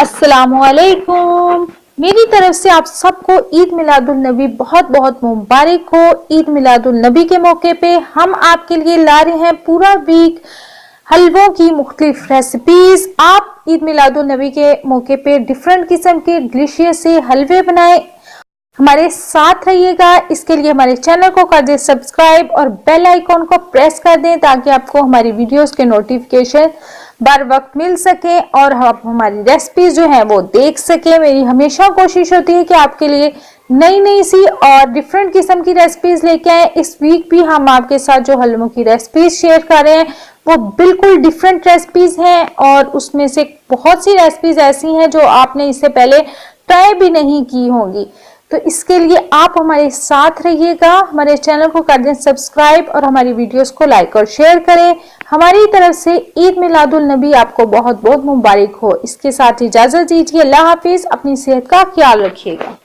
अस्सलामुअलैकुम। मेरी तरफ से आप सबको ईद मिलादुल नबी बहुत बहुत मुबारक हो। ईद मिलादुल नबी के मौके पे हम आपके लिए ला रहे हैं पूरा वीक हलवों की मुख्तलिफ रेसिपीज। आप ईद मिलादुल नबी के मौके पे डिफरेंट किस्म के डिलीशियस से हलवे बनाएं। हमारे साथ रहिएगा। इसके लिए हमारे चैनल को कर दें सब्सक्राइब और बेल आइकॉन को प्रेस कर दें ताकि आपको हमारी वीडियोस के नोटिफिकेशन बर वक्त मिल सके और आप हमारी रेसिपीज जो है वो देख सके। मेरी हमेशा कोशिश होती है कि आपके लिए नई नई सी और डिफरेंट किस्म की रेसिपीज लेके आए। इस वीक भी हम आपके साथ जो हलवों की रेसिपीज शेयर कर रहे हैं वो बिल्कुल डिफरेंट रेसिपीज हैं और उसमें से बहुत सी रेसिपीज ऐसी हैं जो आपने इससे पहले ट्राई भी नहीं की होंगी। तो इसके लिए आप हमारे साथ रहिएगा। हमारे चैनल को कर दें सब्सक्राइब और हमारी वीडियोस को लाइक और शेयर करें। हमारी तरफ से ईद मिलादुल नबी आपको बहुत बहुत मुबारक हो। इसके साथ इजाजत दीजिए। अल्लाह हाफिज। अपनी सेहत का ख्याल रखिएगा।